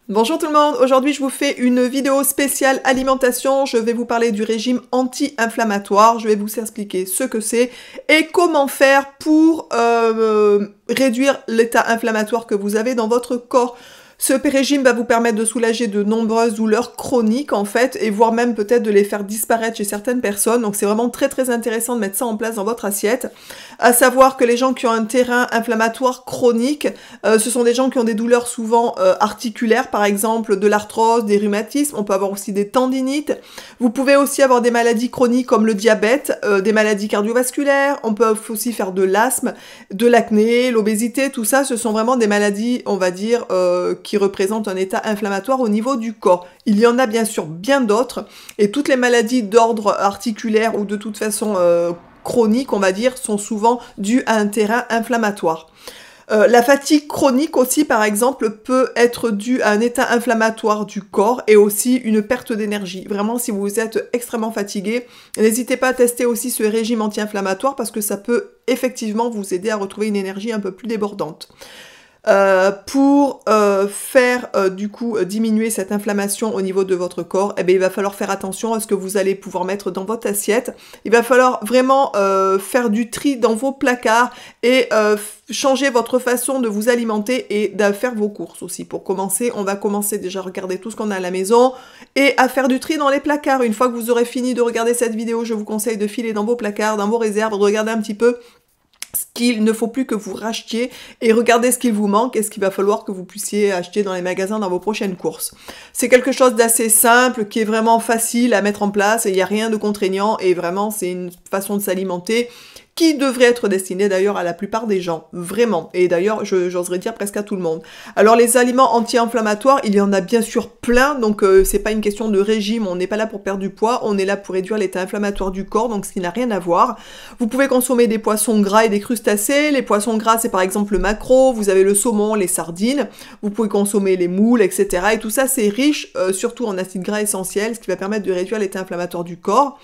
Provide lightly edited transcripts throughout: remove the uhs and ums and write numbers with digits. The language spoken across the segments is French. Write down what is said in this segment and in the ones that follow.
Bonjour tout le monde, aujourd'hui je vous fais une vidéo spéciale alimentation, je vais vous parler du régime anti-inflammatoire, je vais vous expliquer ce que c'est et comment faire pour réduire l'état inflammatoire que vous avez dans votre corps. Ce régime va vous permettre de soulager de nombreuses douleurs chroniques en fait, et voire même peut-être de les faire disparaître chez certaines personnes, donc c'est vraiment très intéressant de mettre ça en place dans votre assiette. À savoir que les gens qui ont un terrain inflammatoire chronique, ce sont des gens qui ont des douleurs souvent articulaires, par exemple de l'arthrose, des rhumatismes, on peut avoir aussi des tendinites. Vous pouvez aussi avoir des maladies chroniques comme le diabète, des maladies cardiovasculaires, on peut aussi faire de l'asthme, de l'acné, l'obésité, tout ça, ce sont vraiment des maladies, on va dire, qui représentent un état inflammatoire au niveau du corps. Il y en a bien sûr bien d'autres, et toutes les maladies d'ordre articulaire ou de toute façon chronique, on va dire, sont souvent dues à un terrain inflammatoire. La fatigue chronique aussi, par exemple, peut être due à un état inflammatoire du corps et aussi une perte d'énergie. Vraiment, si vous êtes extrêmement fatigué, n'hésitez pas à tester aussi ce régime anti-inflammatoire parce que ça peut effectivement vous aider à retrouver une énergie un peu plus débordante. Pour faire du coup diminuer cette inflammation au niveau de votre corps, eh bien, il va falloir faire attention à ce que vous allez pouvoir mettre dans votre assiette. Il va falloir vraiment faire du tri dans vos placards et changer votre façon de vous alimenter et de faire vos courses aussi. Pour commencer, on va commencer déjà à regarder tout ce qu'on a à la maison et à faire du tri dans les placards. Une fois que vous aurez fini de regarder cette vidéo, je vous conseille de filer dans vos placards, dans vos réserves, de regarder un petit peu ce qu'il ne faut plus que vous rachetiez et regardez ce qu'il vous manque et ce qu'il va falloir que vous puissiez acheter dans les magasins dans vos prochaines courses. C'est quelque chose d'assez simple, qui est vraiment facile à mettre en place et il n'y a rien de contraignant et vraiment c'est une façon de s'alimenter qui devrait être destinée d'ailleurs à la plupart des gens, vraiment, et d'ailleurs j'oserais dire presque à tout le monde. Alors les aliments anti-inflammatoires, il y en a bien sûr plein, donc c'est pas une question de régime, on n'est pas là pour perdre du poids, on est là pour réduire l'état inflammatoire du corps, donc ce qui n'a rien à voir. Vous pouvez consommer des poissons gras et des crustacés, les poissons gras c'est par exemple le maquereau, vous avez le saumon, les sardines, vous pouvez consommer les moules, etc. Et tout ça c'est riche, surtout en acides gras essentiels, ce qui va permettre de réduire l'état inflammatoire du corps.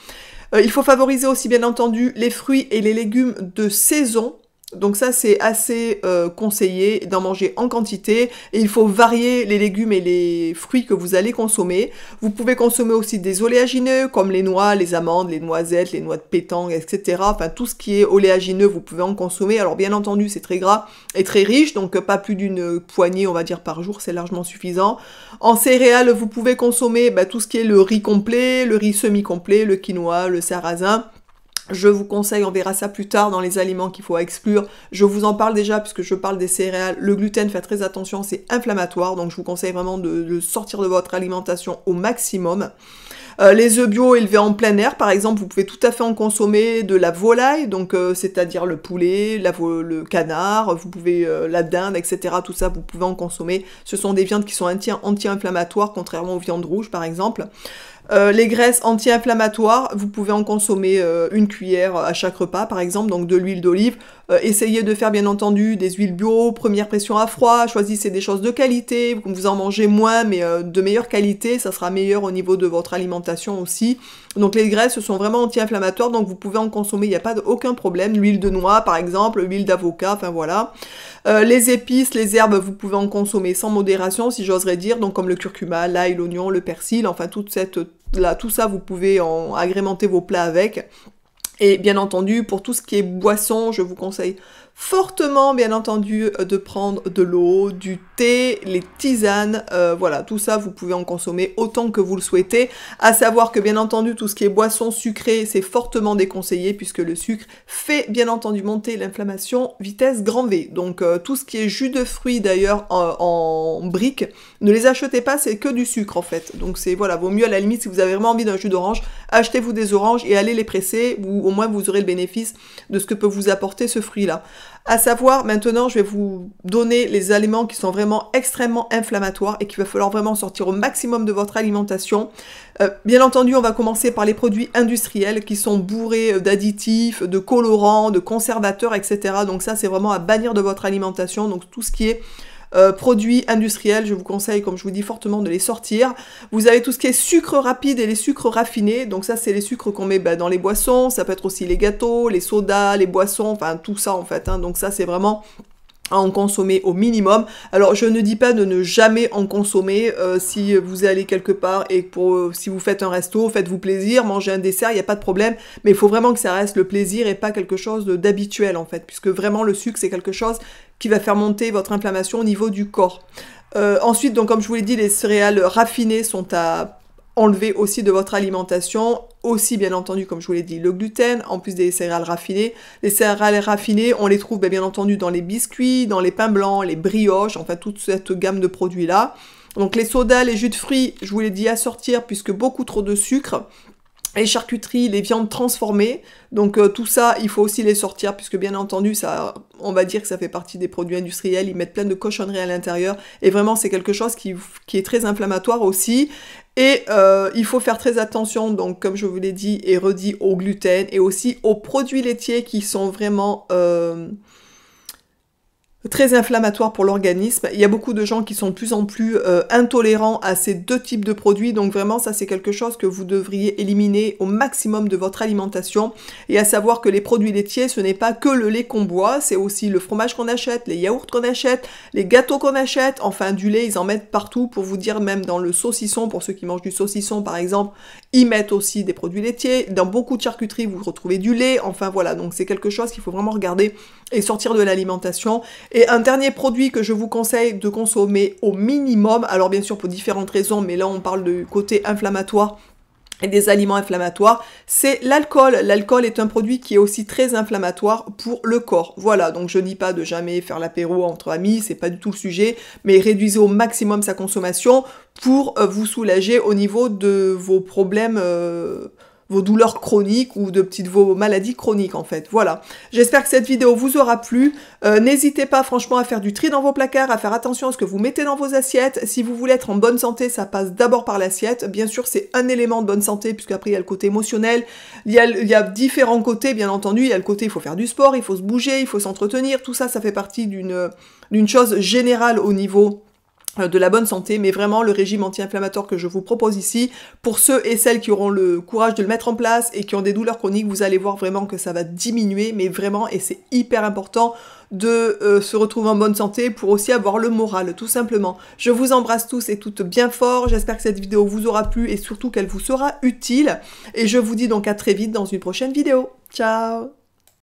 Il faut favoriser aussi bien entendu les fruits et les légumes de saison. Donc ça c'est assez conseillé d'en manger en quantité et il faut varier les légumes et les fruits que vous allez consommer. Vous pouvez consommer aussi des oléagineux comme les noix, les amandes, les noisettes, les noix de pétanque, etc. Enfin tout ce qui est oléagineux vous pouvez en consommer. Alors bien entendu c'est très gras et très riche donc pas plus d'une poignée on va dire par jour, c'est largement suffisant. En céréales vous pouvez consommer tout ce qui est le riz complet, le riz semi-complet, le quinoa, le sarrasin. Je vous conseille, on verra ça plus tard dans les aliments qu'il faut exclure. Je vous en parle déjà puisque je parle des céréales. Le gluten, faites très attention, c'est inflammatoire. Donc je vous conseille vraiment de sortir de votre alimentation au maximum. Les œufs bio élevés en plein air, par exemple, vous pouvez tout à fait en consommer de la volaille, donc c'est-à-dire le poulet, le canard, vous pouvez la dinde, etc. Tout ça, vous pouvez en consommer. Ce sont des viandes qui sont anti-inflammatoires, contrairement aux viandes rouges, par exemple. Les graisses anti-inflammatoires, vous pouvez en consommer une cuillère à chaque repas par exemple, donc de l'huile d'olive. Essayez de faire bien entendu des huiles bio, première pression à froid, choisissez des choses de qualité, vous en mangez moins mais de meilleure qualité, ça sera meilleur au niveau de votre alimentation aussi. Donc les graisses sont vraiment anti-inflammatoires, donc vous pouvez en consommer, il n'y a pas aucun problème. L'huile de noix par exemple, l'huile d'avocat, enfin voilà. Les épices, les herbes, vous pouvez en consommer sans modération si j'oserais dire, donc comme le curcuma, l'ail, l'oignon, le persil, enfin tout ça vous pouvez en agrémenter vos plats avec. Et bien entendu, pour tout ce qui est boisson, je vous conseille fortement, bien entendu, de prendre de l'eau, du thé, les tisanes, voilà, tout ça, vous pouvez en consommer autant que vous le souhaitez. À savoir que, bien entendu, tout ce qui est boisson sucrée, c'est fortement déconseillé, puisque le sucre fait, bien entendu, monter l'inflammation vitesse grand V. Donc, tout ce qui est jus de fruits, d'ailleurs, en briques, ne les achetez pas, c'est que du sucre, en fait. Donc, c'est, voilà, vaut mieux, à la limite, si vous avez vraiment envie d'un jus d'orange, achetez-vous des oranges et allez les presser, ou au moins, vous aurez le bénéfice de ce que peut vous apporter ce fruit-là. À savoir, maintenant, je vais vous donner les aliments qui sont vraiment extrêmement inflammatoires et qu'il va falloir vraiment sortir au maximum de votre alimentation. Bien entendu, on va commencer par les produits industriels qui sont bourrés d'additifs, de colorants, de conservateurs, etc. Donc ça, c'est vraiment à bannir de votre alimentation. Donc tout ce qui est produits industriels, je vous conseille, comme je vous dis, fortement de les sortir. Vous avez tout ce qui est sucre rapide et les sucres raffinés, donc ça c'est les sucres qu'on met dans les boissons, ça peut être aussi les gâteaux, les sodas, les boissons, enfin tout ça en fait, hein. Donc ça c'est vraiment à en consommer au minimum. Alors je ne dis pas de ne jamais en consommer si vous allez quelque part et si vous faites un resto, faites-vous plaisir, mangez un dessert, il n'y a pas de problème, mais il faut vraiment que ça reste le plaisir et pas quelque chose d'habituel en fait, puisque vraiment le sucre c'est quelque chose qui va faire monter votre inflammation au niveau du corps. Ensuite, donc comme je vous l'ai dit, les céréales raffinées sont à enlever aussi de votre alimentation, aussi bien entendu, comme je vous l'ai dit, le gluten, en plus des céréales raffinées. Les céréales raffinées, on les trouve bien entendu dans les biscuits, dans les pains blancs, les brioches, enfin toute cette gamme de produits-là. Donc les sodas, les jus de fruits, je vous l'ai dit à sortir, puisque beaucoup trop de sucre. Les charcuteries, les viandes transformées, donc tout ça, il faut aussi les sortir, puisque bien entendu, ça, on va dire que ça fait partie des produits industriels, ils mettent plein de cochonneries à l'intérieur, et vraiment c'est quelque chose qui est très inflammatoire aussi, et il faut faire très attention, donc comme je vous l'ai dit et redit, au gluten, et aussi aux produits laitiers qui sont vraiment très inflammatoire pour l'organisme. Il y a beaucoup de gens qui sont de plus en plus intolérants à ces deux types de produits, donc vraiment ça c'est quelque chose que vous devriez éliminer au maximum de votre alimentation, et à savoir que les produits laitiers, ce n'est pas que le lait qu'on boit, c'est aussi le fromage qu'on achète, les yaourts qu'on achète, les gâteaux qu'on achète, enfin du lait ils en mettent partout, pour vous dire même dans le saucisson, pour ceux qui mangent du saucisson par exemple, ils mettent aussi des produits laitiers, dans beaucoup de charcuteries vous retrouvez du lait, enfin voilà, donc c'est quelque chose qu'il faut vraiment regarder et sortir de l'alimentation. Et un dernier produit que je vous conseille de consommer au minimum, alors bien sûr pour différentes raisons, mais là on parle du côté inflammatoire et des aliments inflammatoires, c'est l'alcool. L'alcool est un produit qui est aussi très inflammatoire pour le corps. Voilà, donc je dis pas de jamais faire l'apéro entre amis, c'est pas du tout le sujet, mais réduisez au maximum sa consommation pour vous soulager au niveau de vos problèmes vos douleurs chroniques ou vos maladies chroniques en fait. Voilà. J'espère que cette vidéo vous aura plu. N'hésitez pas franchement à faire du tri dans vos placards, à faire attention à ce que vous mettez dans vos assiettes. Si vous voulez être en bonne santé, ça passe d'abord par l'assiette. Bien sûr, c'est un élément de bonne santé puisqu'après il y a le côté émotionnel. Il y a différents côtés, bien entendu. Il y a le côté il faut faire du sport, il faut se bouger, il faut s'entretenir. Tout ça, ça fait partie d'une chose générale au niveau de la bonne santé, mais vraiment le régime anti-inflammatoire que je vous propose ici, pour ceux et celles qui auront le courage de le mettre en place et qui ont des douleurs chroniques, vous allez voir vraiment que ça va diminuer, mais vraiment, et c'est hyper important de se retrouver en bonne santé pour aussi avoir le moral, tout simplement. Je vous embrasse tous et toutes bien fort, j'espère que cette vidéo vous aura plu et surtout qu'elle vous sera utile, et je vous dis donc à très vite dans une prochaine vidéo. Ciao!